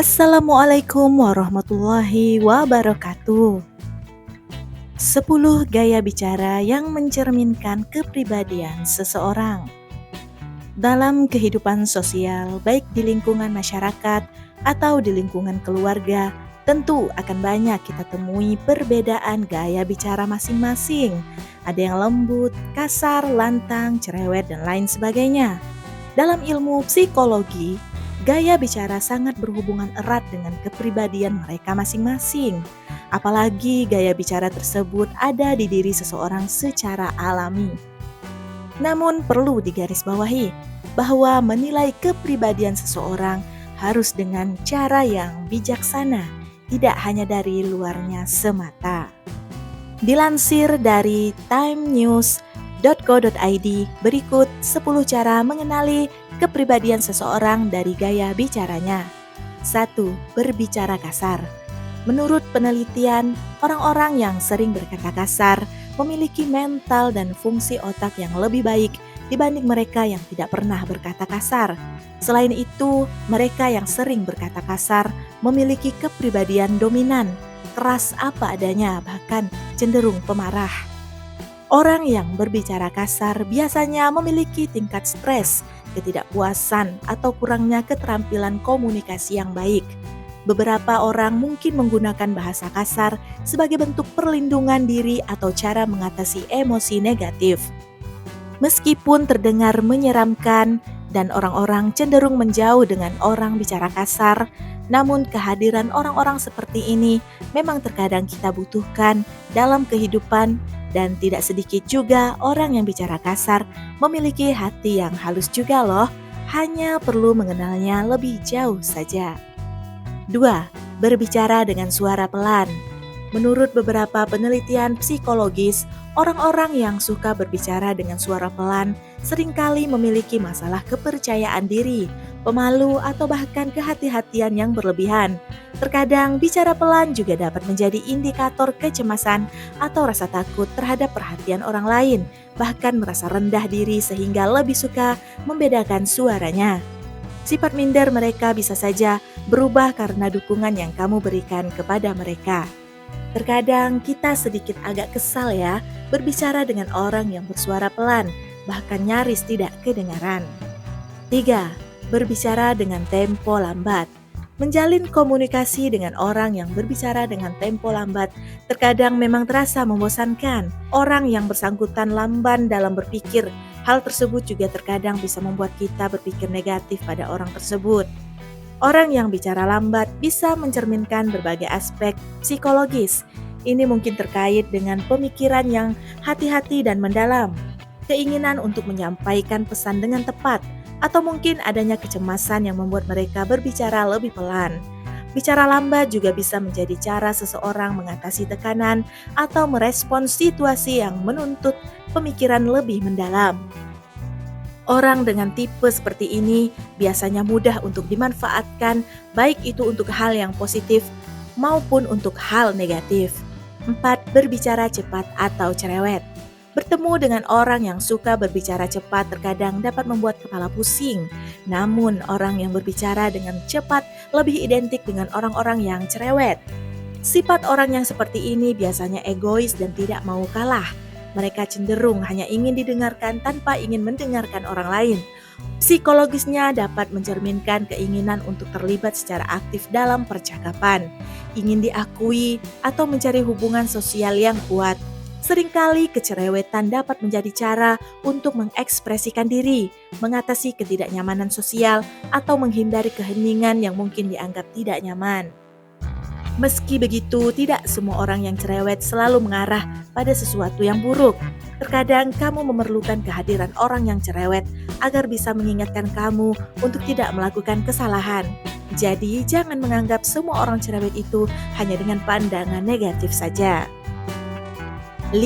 Assalamualaikum warahmatullahi wabarakatuh. 10 gaya bicara yang mencerminkan kepribadian seseorang. Dalam kehidupan sosial, baik di lingkungan masyarakat atau di lingkungan keluarga, tentu akan banyak kita temui perbedaan gaya bicara masing-masing. Ada yang lembut, kasar, lantang, cerewet, dan lain sebagainya. Dalam ilmu psikologi, gaya bicara sangat berhubungan erat dengan kepribadian mereka masing-masing. Apalagi gaya bicara tersebut ada di diri seseorang secara alami. Namun perlu digarisbawahi bahwa menilai kepribadian seseorang harus dengan cara yang bijaksana, tidak hanya dari luarnya semata. Dilansir dari timenews.co.id, berikut 10 cara mengenali kepribadian seseorang dari gaya bicaranya. 1. Berbicara kasar. Menurut penelitian, orang-orang yang sering berkata kasar memiliki mental dan fungsi otak yang lebih baik dibanding mereka yang tidak pernah berkata kasar. Selain itu, mereka yang sering berkata kasar memiliki kepribadian dominan, keras apa adanya, bahkan cenderung pemarah. Orang yang berbicara kasar biasanya memiliki tingkat stres, ketidakpuasan, atau kurangnya keterampilan komunikasi yang baik. Beberapa orang mungkin menggunakan bahasa kasar sebagai bentuk perlindungan diri atau cara mengatasi emosi negatif. Meskipun terdengar menyeramkan dan orang-orang cenderung menjauh dengan orang bicara kasar, namun kehadiran orang-orang seperti ini memang terkadang kita butuhkan dalam kehidupan, dan tidak sedikit juga orang yang bicara kasar memiliki hati yang halus juga loh, hanya perlu mengenalnya lebih jauh saja. 2. Berbicara dengan suara pelan. Menurut beberapa penelitian psikologis, orang-orang yang suka berbicara dengan suara pelan seringkali memiliki masalah kepercayaan diri, pemalu, atau bahkan kehati-hatian yang berlebihan. Terkadang bicara pelan juga dapat menjadi indikator kecemasan atau rasa takut terhadap perhatian orang lain, bahkan merasa rendah diri sehingga lebih suka membedakan suaranya. Sifat minder mereka bisa saja berubah karena dukungan yang kamu berikan kepada mereka. Terkadang kita sedikit agak kesal ya berbicara dengan orang yang bersuara pelan, bahkan nyaris tidak kedengaran. 3. Berbicara dengan tempo lambat. Menjalin komunikasi dengan orang yang berbicara dengan tempo lambat terkadang memang terasa membosankan. Orang yang bersangkutan lamban dalam berpikir, hal tersebut juga terkadang bisa membuat kita berpikir negatif pada orang tersebut. Orang yang bicara lambat bisa mencerminkan berbagai aspek psikologis. Ini mungkin terkait dengan pemikiran yang hati-hati dan mendalam, keinginan untuk menyampaikan pesan dengan tepat, atau mungkin adanya kecemasan yang membuat mereka berbicara lebih pelan. Bicara lambat juga bisa menjadi cara seseorang mengatasi tekanan atau merespons situasi yang menuntut pemikiran lebih mendalam. Orang dengan tipe seperti ini biasanya mudah untuk dimanfaatkan, baik itu untuk hal yang positif maupun untuk hal negatif. 4. Berbicara cepat atau cerewet. Bertemu dengan orang yang suka berbicara cepat terkadang dapat membuat kepala pusing. Namun, orang yang berbicara dengan cepat lebih identik dengan orang-orang yang cerewet. Sifat orang yang seperti ini biasanya egois dan tidak mau kalah. Mereka cenderung hanya ingin didengarkan tanpa ingin mendengarkan orang lain. Psikologisnya dapat mencerminkan keinginan untuk terlibat secara aktif dalam percakapan, ingin diakui atau mencari hubungan sosial yang kuat. Seringkali kecerewetan dapat menjadi cara untuk mengekspresikan diri, mengatasi ketidaknyamanan sosial, atau menghindari keheningan yang mungkin dianggap tidak nyaman. Meski begitu, tidak semua orang yang cerewet selalu mengarah pada sesuatu yang buruk. Terkadang kamu memerlukan kehadiran orang yang cerewet agar bisa mengingatkan kamu untuk tidak melakukan kesalahan. Jadi, jangan menganggap semua orang cerewet itu hanya dengan pandangan negatif saja. 5.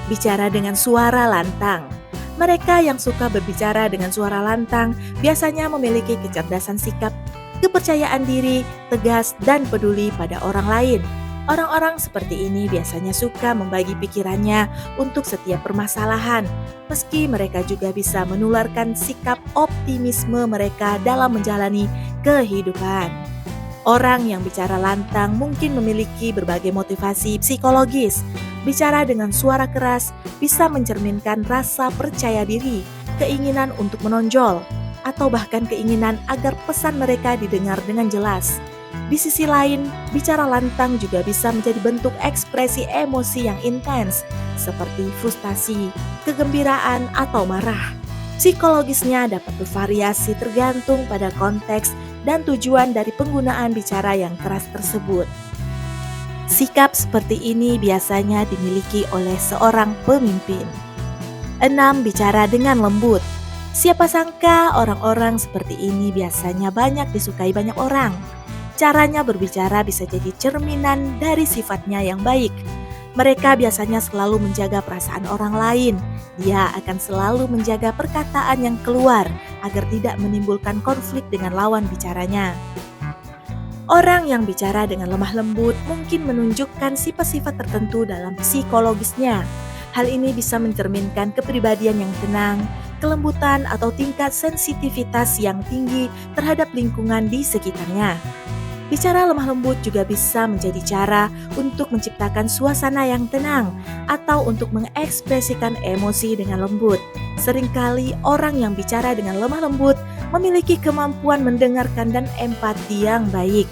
Bicara dengan suara lantang. Mereka yang suka berbicara dengan suara lantang biasanya memiliki kecerdasan sikap, kepercayaan diri, tegas, dan peduli pada orang lain. Orang-orang seperti ini biasanya suka membagi pikirannya untuk setiap permasalahan, meski mereka juga bisa menularkan sikap optimisme mereka dalam menjalani kehidupan. Orang yang bicara lantang mungkin memiliki berbagai motivasi psikologis. Bicara dengan suara keras bisa mencerminkan rasa percaya diri, keinginan untuk menonjol, atau bahkan keinginan agar pesan mereka didengar dengan jelas. Di sisi lain, bicara lantang juga bisa menjadi bentuk ekspresi emosi yang intens, seperti frustasi, kegembiraan, atau marah. Psikologisnya dapat bervariasi tergantung pada konteks dan tujuan dari penggunaan bicara yang keras tersebut. Sikap seperti ini biasanya dimiliki oleh seorang pemimpin. 6. Bicara dengan lembut. Siapa sangka orang-orang seperti ini biasanya banyak disukai banyak orang. Caranya berbicara bisa jadi cerminan dari sifatnya yang baik. Mereka biasanya selalu menjaga perasaan orang lain. Dia akan selalu menjaga perkataan yang keluar agar tidak menimbulkan konflik dengan lawan bicaranya. Orang yang bicara dengan lemah lembut mungkin menunjukkan sifat-sifat tertentu dalam psikologisnya. Hal ini bisa mencerminkan kepribadian yang tenang, kelembutan atau tingkat sensitivitas yang tinggi terhadap lingkungan di sekitarnya. Bicara lemah lembut juga bisa menjadi cara untuk menciptakan suasana yang tenang atau untuk mengekspresikan emosi dengan lembut. Seringkali orang yang bicara dengan lemah lembut memiliki kemampuan mendengarkan dan empati yang baik.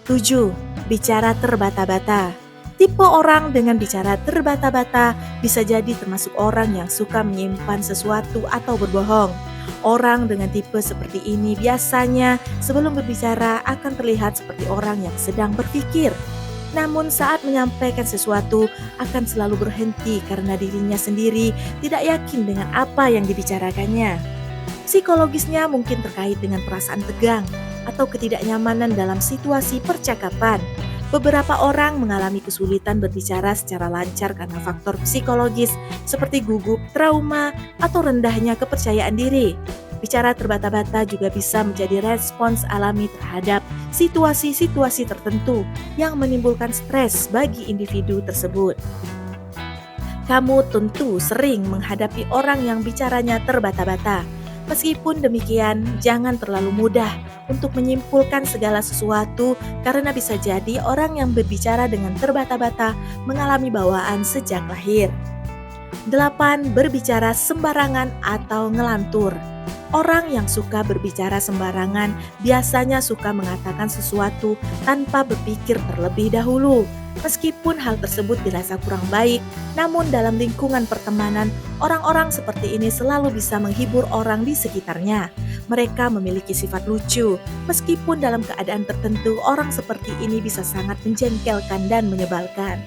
7. Bicara terbata-bata. Tipe orang dengan bicara terbata-bata bisa jadi termasuk orang yang suka menyimpan sesuatu atau berbohong. Orang dengan tipe seperti ini biasanya sebelum berbicara akan terlihat seperti orang yang sedang berpikir. Namun saat menyampaikan sesuatu akan selalu berhenti karena dirinya sendiri tidak yakin dengan apa yang dibicarakannya. Psikologisnya mungkin terkait dengan perasaan tegang atau ketidaknyamanan dalam situasi percakapan. Beberapa orang mengalami kesulitan berbicara secara lancar karena faktor psikologis seperti gugup, trauma, atau rendahnya kepercayaan diri. Bicara terbata-bata juga bisa menjadi respons alami terhadap situasi-situasi tertentu yang menimbulkan stres bagi individu tersebut. Kamu tentu sering menghadapi orang yang bicaranya terbata-bata. Meskipun demikian, jangan terlalu mudah untuk menyimpulkan segala sesuatu karena bisa jadi orang yang berbicara dengan terbata-bata mengalami bawaan sejak lahir. 8. Berbicara sembarangan atau ngelantur. Orang yang suka berbicara sembarangan biasanya suka mengatakan sesuatu tanpa berpikir terlebih dahulu. Meskipun hal tersebut dirasa kurang baik, namun dalam lingkungan pertemanan, orang-orang seperti ini selalu bisa menghibur orang di sekitarnya. Mereka memiliki sifat lucu, meskipun dalam keadaan tertentu orang seperti ini bisa sangat menjengkelkan dan menyebalkan.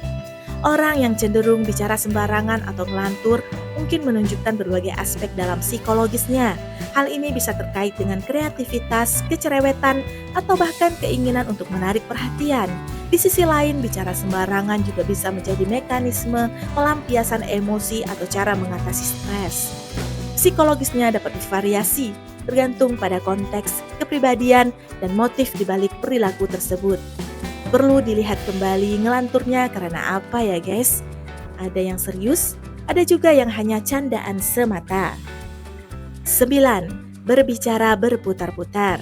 Orang yang cenderung bicara sembarangan atau ngelantur mungkin menunjukkan berbagai aspek dalam psikologisnya. Hal ini bisa terkait dengan kreativitas, kecerewetan, atau bahkan keinginan untuk menarik perhatian. Di sisi lain, bicara sembarangan juga bisa menjadi mekanisme pelampiasan emosi atau cara mengatasi stres. Psikologisnya dapat bervariasi, tergantung pada konteks, kepribadian, dan motif di balik perilaku tersebut. Perlu dilihat kembali ngelanturnya karena apa ya guys? Ada yang serius, ada juga yang hanya candaan semata. 9. Berbicara berputar-putar.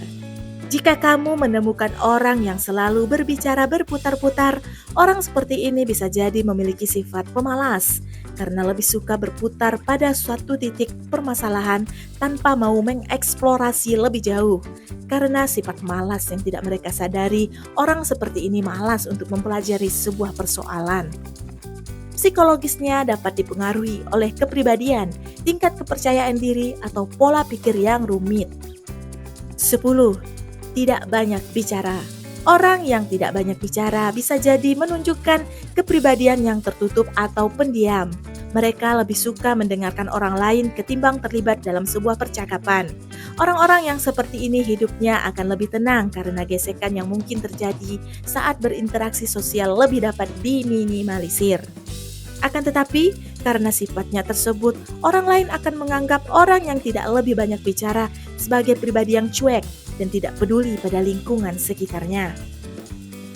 Jika kamu menemukan orang yang selalu berbicara berputar-putar, orang seperti ini bisa jadi memiliki sifat pemalas karena lebih suka berputar pada suatu titik permasalahan tanpa mau mengeksplorasi lebih jauh. Karena sifat malas yang tidak mereka sadari, orang seperti ini malas untuk mempelajari sebuah persoalan. Psikologisnya dapat dipengaruhi oleh kepribadian, tingkat kepercayaan diri, atau pola pikir yang rumit. 10. Tidak banyak bicara. Orang yang tidak banyak bicara bisa jadi menunjukkan kepribadian yang tertutup atau pendiam. Mereka lebih suka mendengarkan orang lain ketimbang terlibat dalam sebuah percakapan. Orang-orang yang seperti ini hidupnya akan lebih tenang karena gesekan yang mungkin terjadi saat berinteraksi sosial lebih dapat diminimalisir. Akan tetapi, karena sifatnya tersebut, orang lain akan menganggap orang yang tidak lebih banyak bicara sebagai pribadi yang cuek dan tidak peduli pada lingkungan sekitarnya.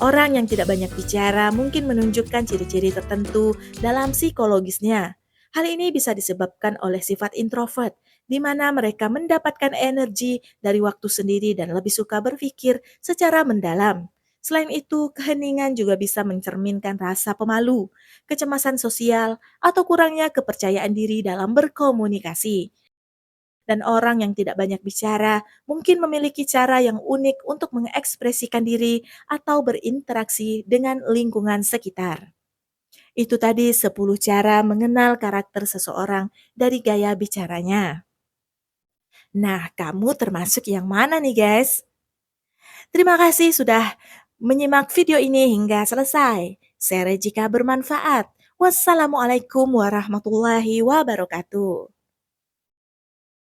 Orang yang tidak banyak bicara mungkin menunjukkan ciri-ciri tertentu dalam psikologisnya. Hal ini bisa disebabkan oleh sifat introvert, di mana mereka mendapatkan energi dari waktu sendiri dan lebih suka berpikir secara mendalam. Selain itu, keheningan juga bisa mencerminkan rasa pemalu, kecemasan sosial, atau kurangnya kepercayaan diri dalam berkomunikasi. Dan orang yang tidak banyak bicara mungkin memiliki cara yang unik untuk mengekspresikan diri atau berinteraksi dengan lingkungan sekitar. Itu tadi 10 cara mengenal karakter seseorang dari gaya bicaranya. Nah, kamu termasuk yang mana nih, guys? Terima kasih sudah menyimak video ini hingga selesai. Share jika bermanfaat. Wassalamualaikum warahmatullahi wabarakatuh.